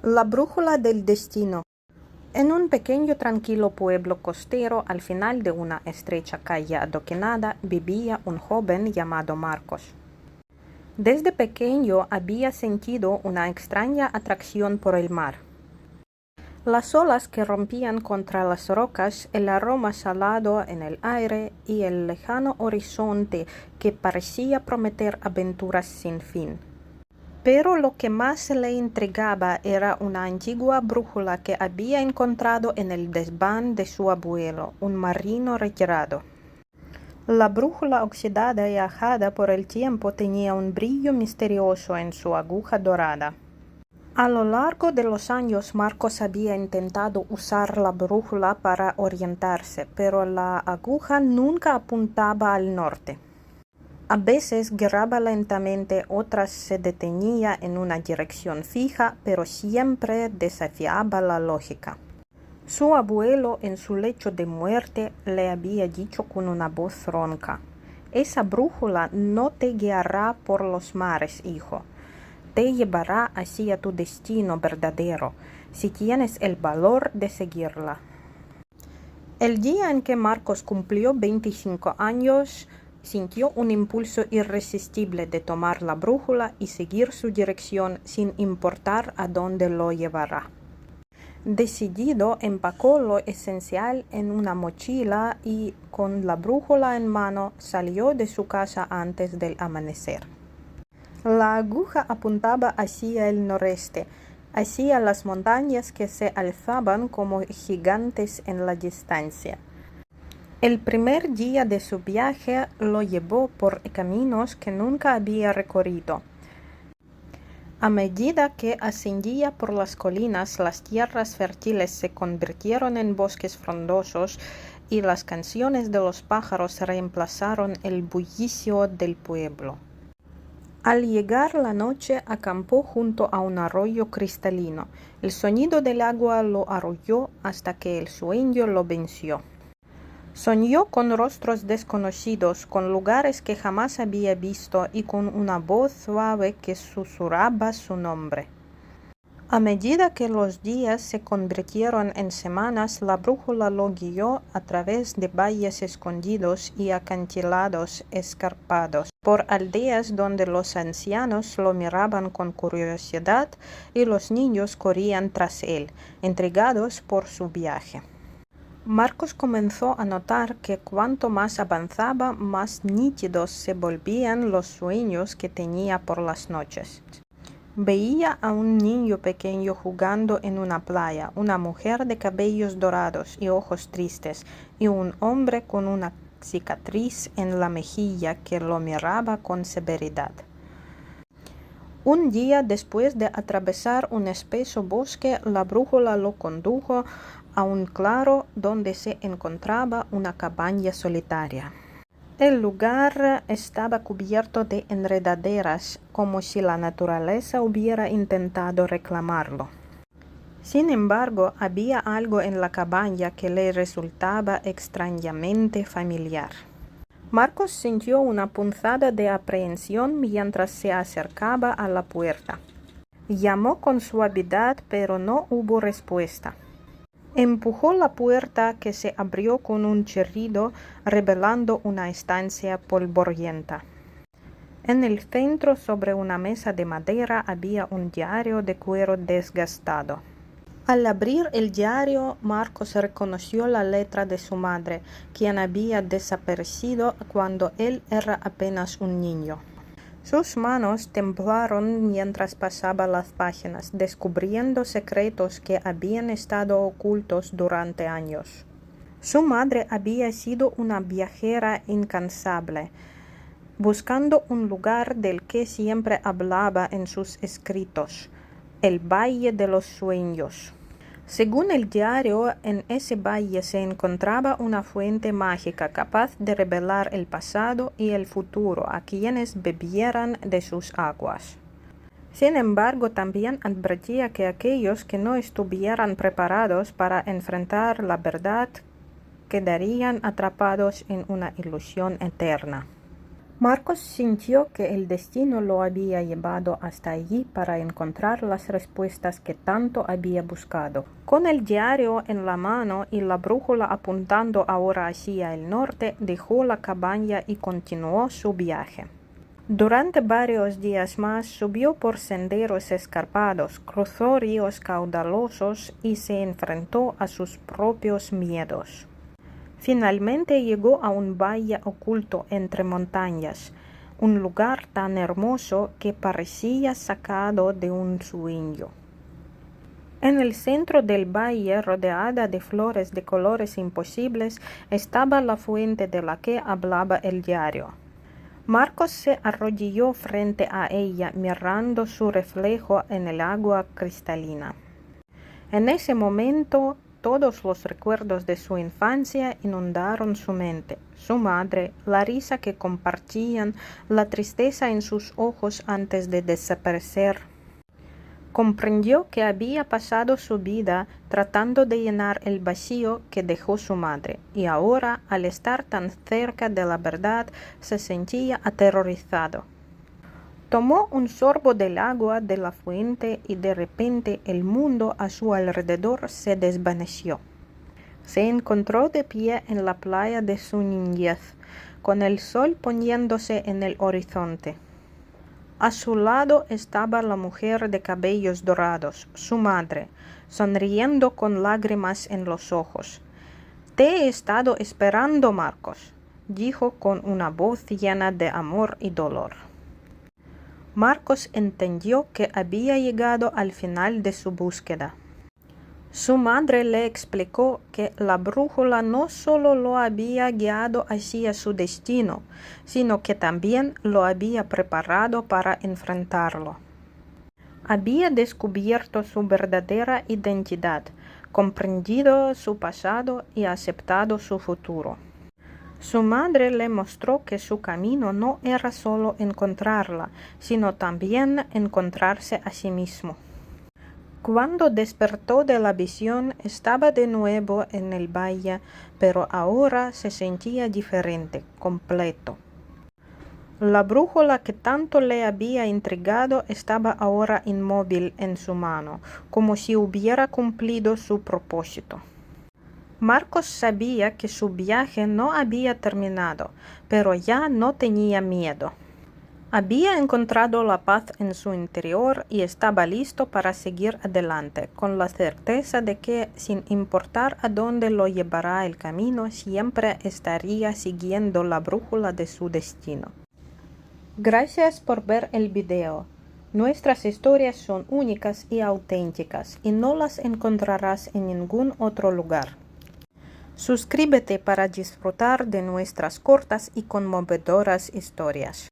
La brújula del destino. En un pequeño tranquilo pueblo costero al final de una estrecha calle adoquinada vivía un joven llamado Marcos. Desde pequeño había sentido una extraña atracción por el mar. Las olas que rompían contra las rocas, el aroma salado en el aire y el lejano horizonte que parecía prometer aventuras sin fin. Pero lo que más le intrigaba era una antigua brújula que había encontrado en el desván de su abuelo, un marino retirado. La brújula oxidada y ajada por el tiempo tenía un brillo misterioso en su aguja dorada. A lo largo de los años, Marcos había intentado usar la brújula para orientarse, pero la aguja nunca apuntaba al norte. A veces giraba lentamente, otras se detenía en una dirección fija, pero siempre desafiaba la lógica. Su abuelo, en su lecho de muerte, le había dicho con una voz ronca: «Esa brújula no te guiará por los mares, hijo. Te llevará hacia tu destino verdadero, si tienes el valor de seguirla». El día en que Marcos cumplió 25 años, sintió un impulso irresistible de tomar la brújula y seguir su dirección sin importar a dónde lo llevará. Decidido, empacó lo esencial en una mochila y, con la brújula en mano, salió de su casa antes del amanecer. La aguja apuntaba hacia el noreste, hacia las montañas que se alzaban como gigantes en la distancia. El primer día de su viaje lo llevó por caminos que nunca había recorrido. A medida que ascendía por las colinas, las tierras fértiles se convirtieron en bosques frondosos y las canciones de los pájaros reemplazaron el bullicio del pueblo. Al llegar la noche, acampó junto a un arroyo cristalino. El sonido del agua lo arrulló hasta que el sueño lo venció. Soñó con rostros desconocidos, con lugares que jamás había visto y con una voz suave que susurraba su nombre. A medida que los días se convirtieron en semanas, la brújula lo guió a través de valles escondidos y acantilados escarpados, por aldeas donde los ancianos lo miraban con curiosidad y los niños corrían tras él, intrigados por su viaje. Marcos comenzó a notar que cuanto más avanzaba, más nítidos se volvían los sueños que tenía por las noches. Veía a un niño pequeño jugando en una playa, una mujer de cabellos dorados y ojos tristes, y un hombre con una cicatriz en la mejilla que lo miraba con severidad. Un día, después de atravesar un espeso bosque, la brújula lo condujo a un claro donde se encontraba una cabaña solitaria. El lugar estaba cubierto de enredaderas, como si la naturaleza hubiera intentado reclamarlo. Sin embargo, había algo en la cabaña que le resultaba extrañamente familiar. Marcos sintió una punzada de aprehensión mientras se acercaba a la puerta. Llamó con suavidad, pero no hubo respuesta. Empujó la puerta, que se abrió con un chirrido, revelando una estancia polvorienta. En el centro, sobre una mesa de madera, había un diario de cuero desgastado. Al abrir el diario, Marcos reconoció la letra de su madre, quien había desaparecido cuando él era apenas un niño. Sus manos temblaron mientras pasaba las páginas, descubriendo secretos que habían estado ocultos durante años. Su madre había sido una viajera incansable, buscando un lugar del que siempre hablaba en sus escritos: el Valle de los Sueños. Según el diario, en ese valle se encontraba una fuente mágica capaz de revelar el pasado y el futuro a quienes bebieran de sus aguas. Sin embargo, también advertía que aquellos que no estuvieran preparados para enfrentar la verdad quedarían atrapados en una ilusión eterna. Marcos sintió que el destino lo había llevado hasta allí para encontrar las respuestas que tanto había buscado. Con el diario en la mano y la brújula apuntando ahora hacia el norte, dejó la cabaña y continuó su viaje. Durante varios días más subió por senderos escarpados, cruzó ríos caudalosos y se enfrentó a sus propios miedos. Finalmente llegó a un valle oculto entre montañas, un lugar tan hermoso que parecía sacado de un sueño. En el centro del valle, rodeada de flores de colores imposibles, estaba la fuente de la que hablaba el diario. Marcos se arrodilló frente a ella, mirando su reflejo en el agua cristalina. En ese momento, todos los recuerdos de su infancia inundaron su mente. Su madre, la risa que compartían, la tristeza en sus ojos antes de desaparecer. Comprendió que había pasado su vida tratando de llenar el vacío que dejó su madre, y ahora, al estar tan cerca de la verdad, se sentía aterrorizado. Tomó un sorbo del agua de la fuente y de repente el mundo a su alrededor se desvaneció. Se encontró de pie en la playa de su niñez, con el sol poniéndose en el horizonte. A su lado estaba la mujer de cabellos dorados, su madre, sonriendo con lágrimas en los ojos. «Te he estado esperando, Marcos», dijo con una voz llena de amor y dolor. Marcos entendió que había llegado al final de su búsqueda. Su madre le explicó que la brújula no solo lo había guiado hacia su destino, sino que también lo había preparado para enfrentarlo. Había descubierto su verdadera identidad, comprendido su pasado y aceptado su futuro. Su madre le mostró que su camino no era solo encontrarla, sino también encontrarse a sí mismo. Cuando despertó de la visión, estaba de nuevo en el valle, pero ahora se sentía diferente, completo. La brújula que tanto le había intrigado estaba ahora inmóvil en su mano, como si hubiera cumplido su propósito. Marcos sabía que su viaje no había terminado, pero ya no tenía miedo. Había encontrado la paz en su interior y estaba listo para seguir adelante, con la certeza de que, sin importar a dónde lo llevará el camino, siempre estaría siguiendo la brújula de su destino. Gracias por ver el video. Nuestras historias son únicas y auténticas, y no las encontrarás en ningún otro lugar. Suscríbete para disfrutar de nuestras cortas y conmovedoras historias.